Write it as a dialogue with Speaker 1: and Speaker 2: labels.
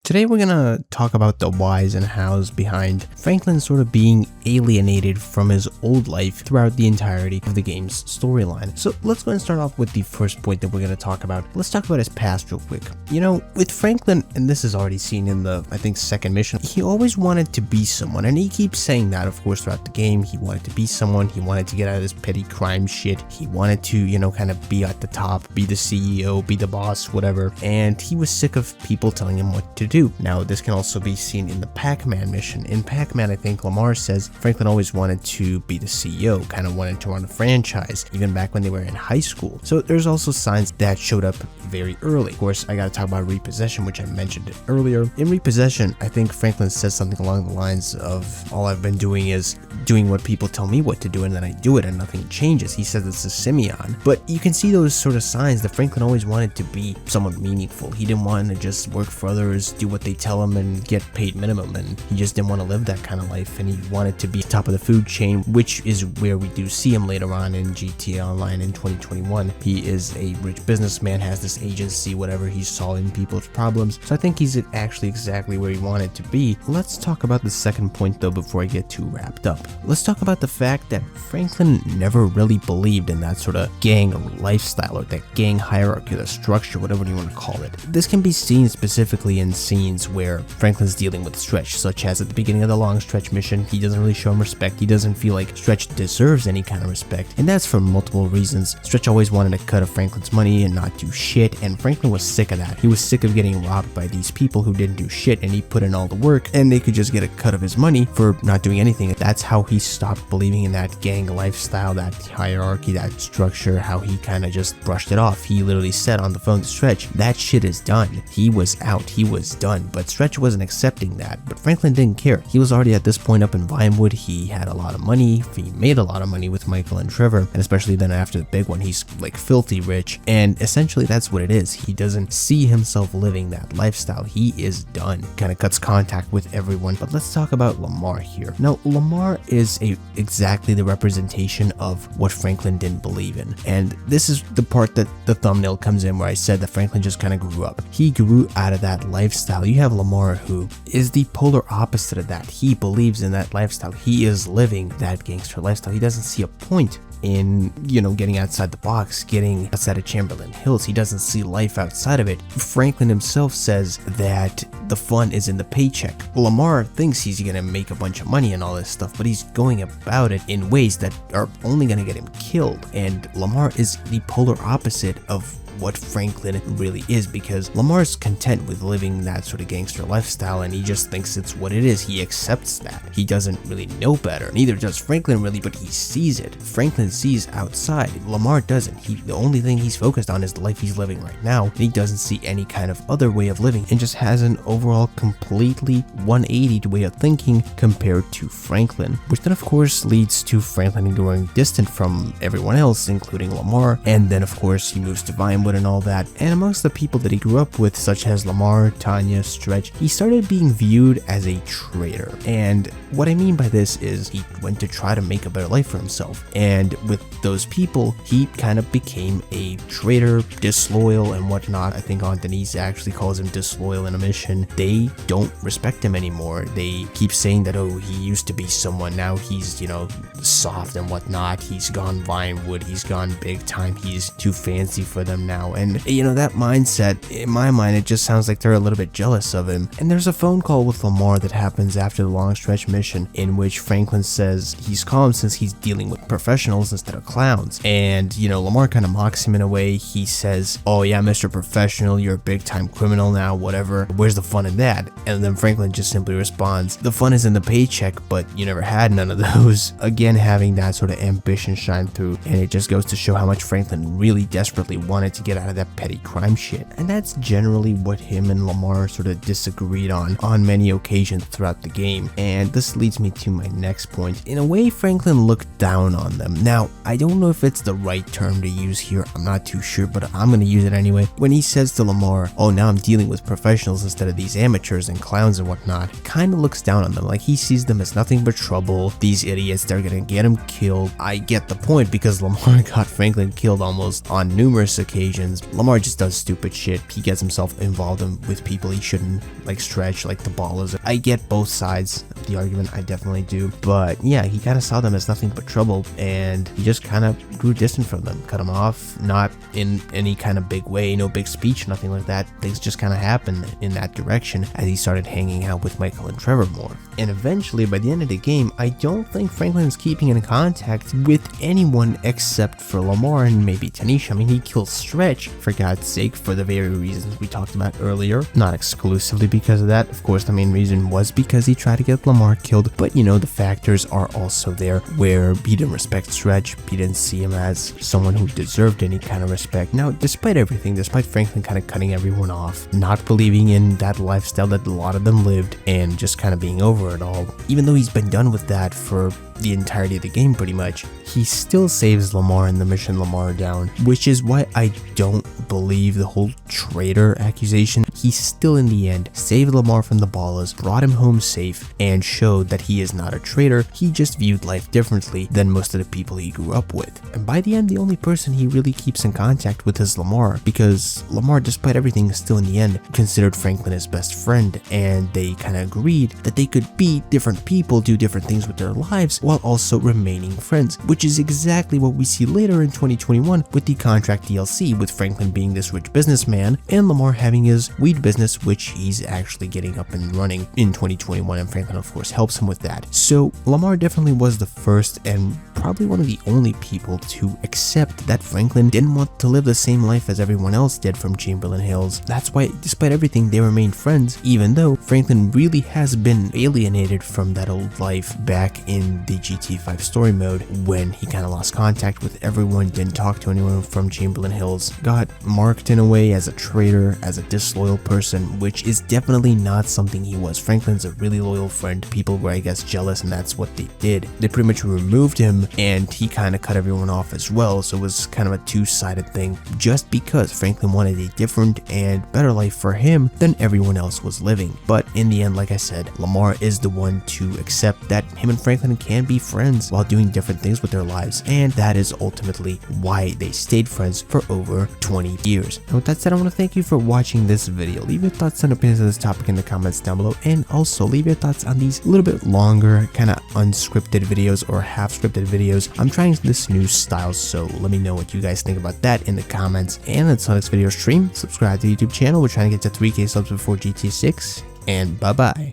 Speaker 1: Today we're gonna talk about the whys and hows behind Franklin sort of being alienated from his old life throughout the entirety of the game's storyline. So let's go and start off with the first point that we're gonna talk about. Let's talk about his past real quick. You know, with Franklin, and this is already seen in the, I think, second mission, he always wanted to be someone, and he keeps saying that, of course, throughout the game. He wanted to be someone, he wanted to get out of this petty crime shit, he wanted to, you know, kind of be at the top, be the CEO, be the boss, whatever, and he was sick of people telling him what to do. Now, this can also be seen in the Pac-Man mission. In Pac-Man, I think Lamar says Franklin always wanted to be the CEO, kind of wanted to run a franchise, even back when they were in high school. So there's also signs that showed up very early. Of course, I gotta talk about Repossession, which I mentioned earlier. In Repossession, I think Franklin says something along the lines of, all I've been doing is doing what people tell me what to do, and then I do it and nothing changes. He says it's a Simeon. But you can see those sort of signs that Franklin always wanted to be someone meaningful. He didn't want to just work for others, do what they tell him and get paid minimum, and he just didn't want to live that kind of life, and he wanted to be top of the food chain, which is where we do see him later on in GTA Online in 2021. He is a rich businessman, has this agency, whatever, he's solving people's problems. So I think he's actually exactly where he wanted to be. Let's talk about the second point though before I get too wrapped up. Let's talk about the fact that Franklin never really believed in that sort of gang lifestyle or that gang hierarchy, the structure, whatever you want to call it. This can be seen specifically in scenes where Franklin's dealing with Stretch, such as at the beginning of the long Stretch mission. He doesn't really show him respect. He doesn't feel like Stretch deserves any kind of respect, and that's for multiple reasons. Stretch always wanted a cut of Franklin's money and not do shit, and Franklin was sick of that. He was sick of getting robbed by these people who didn't do shit, and he put in all the work and they could just get a cut of his money for not doing anything. That's how he stopped believing in that gang lifestyle, that hierarchy, that structure, how he kind of just brushed it off. He literally said on the phone to Stretch, that shit is done. He was out, he was done, but Stretch wasn't accepting that. But Franklin didn't care. He was already at this point up in Vinewood. He had a lot of money. He made a lot of money with Michael and Trevor, and especially then after the big one, he's like filthy rich, and essentially that's what it is. He doesn't see himself living that lifestyle. He is done. Kind of cuts contact with everyone. But let's talk about Lamar here. Now, Lamar is exactly the representation of what Franklin didn't believe in, and this is the part that the thumbnail comes in where I said that Franklin just kind of grew up. He grew out of that lifestyle. You have Lamar, who is the polar opposite of that. He believes in that lifestyle. He is living that gangster lifestyle. He doesn't see a point in, you know, getting outside the box, getting outside of Chamberlain Hills. He doesn't see life outside of it. Franklin himself says that the fun is in the paycheck. Lamar thinks he's gonna make a bunch of money and all this stuff, but he's going about it in ways that are only gonna get him killed. And Lamar is the polar opposite of what Franklin really is, because Lamar's content with living that sort of gangster lifestyle, and he just thinks it's what it is. He accepts that. He doesn't really know better. Neither does Franklin really, but he sees it. Franklin sees outside. Lamar doesn't. The only thing he's focused on is the life he's living right now, and he doesn't see any kind of other way of living, and just has an overall completely 180 way of thinking compared to Franklin, which then of course leads to Franklin growing distant from everyone else, including Lamar, and then of course he moves to Vinewood and all that, and amongst the people that he grew up with, such as Lamar, Tanya, Stretch, he started being viewed as a traitor. And what I mean by this is he went to try to make a better life for himself, and with those people he kind of became a traitor, disloyal and whatnot. I think Aunt Denise actually calls him disloyal in a mission. They don't respect him anymore. They keep saying that, oh, he used to be someone, now he's, you know, soft and whatnot, he's gone Vinewood, he's gone big time, he's too fancy for them now. And you know, that mindset, in my mind, it just sounds like they're a little bit jealous of him. And there's a phone call with Lamar that happens after the long Stretch mission, in which Franklin says he's calm since he's dealing with professionals instead of clowns. And you know, Lamar kind of mocks him in a way. He says, oh yeah, Mr. Professional, you're a big time criminal now, whatever, where's the fun in that? And then Franklin just simply responds, the fun is in the paycheck, but you never had none of those. Again, having that sort of ambition shine through, and it just goes to show how much Franklin really desperately wanted to get out of that petty crime shit. And that's generally what him and Lamar sort of disagreed on many occasions throughout the game. And this leads me to my next point. In a way, Franklin looked down on them. Now, I don't know if it's the right term to use here, I'm not too sure, but I'm gonna use it anyway. When he says to Lamar, oh, now I'm dealing with professionals instead of these amateurs and clowns and whatnot, kind of looks down on them, like he sees them as nothing but trouble. These idiots, they're gonna get him killed. I get the point, because Lamar got Franklin killed almost on numerous occasions occasions, Lamar just does stupid shit. He gets himself involved with people he shouldn't, like Stretch, like the Ballers. I get both sides of the argument, I definitely do, but yeah, he kind of saw them as nothing but trouble, and he just kind of grew distant from them, cut them off, not in any kind of big way, no big speech, nothing like that. Things just kind of happened in that direction as he started hanging out with Michael and Trevor more. And eventually, by the end of the game, I don't think Franklin is keeping in contact with anyone except for Lamar and maybe Tanisha. I mean, he killed Stretch, for God's sake, for the very reasons we talked about earlier. Not exclusively because of that. Of course, the main reason was because he tried to get Lamar killed, but you know, the factors are also there where he didn't respect Stretch, he didn't see him as someone who deserved any kind of respect. Now, despite everything, despite Franklin kind of cutting everyone off, not believing in that lifestyle that a lot of them lived, and just kind of being over it all, even though he's been done with that for the entirety of the game pretty much, he still saves Lamar in the mission Lamar down, which is why I don't believe the whole traitor accusation. He still in the end saved Lamar from the Ballers, brought him home safe, and showed that he is not a traitor. He just viewed life differently than most of the people he grew up with. And by the end, the only person he really keeps in contact with is Lamar, because Lamar, despite everything, still in the end considered Franklin his best friend, and they kind of agreed that they could be different people, do different things with their lives, while also remaining friends, which is exactly what we see later in 2021 with the contract DLC, with Franklin being this rich businessman and Lamar having his weed business, which he's actually getting up and running in 2021, and Franklin of course helps him with that. So Lamar definitely was the first and probably one of the only people to accept that Franklin didn't want to live the same life as everyone else did from Chamberlain Hills. That's why, despite everything, they remained friends, even though Franklin really has been alienated from that old life back in the GT5 story mode, when he kind of lost contact with everyone, didn't talk to anyone from Chamberlain Hills, got marked in a way as a traitor, as a disloyal person, which is definitely not something he was. Franklin's a really loyal friend. People were, I guess, jealous, and that's what they did. They pretty much removed him, and he kind of cut everyone off as well, so it was kind of a two-sided thing, just because Franklin wanted a different and better life for him than everyone else was living. But in the end, like I said, Lamar is the one to accept that him and Franklin can be friends while doing different things with their lives, and that is ultimately why they stayed friends for over 20 years. And with that said, I want to thank you for watching this video. Leave your thoughts and opinions on this topic in the comments down below, and also leave your thoughts on these little bit longer, kind of unscripted videos or half scripted videos. I'm trying this new style, so let me know what you guys think about that in the comments. And until next video stream, subscribe to the YouTube channel. We're trying to get to 3K subs before GT6, and bye bye.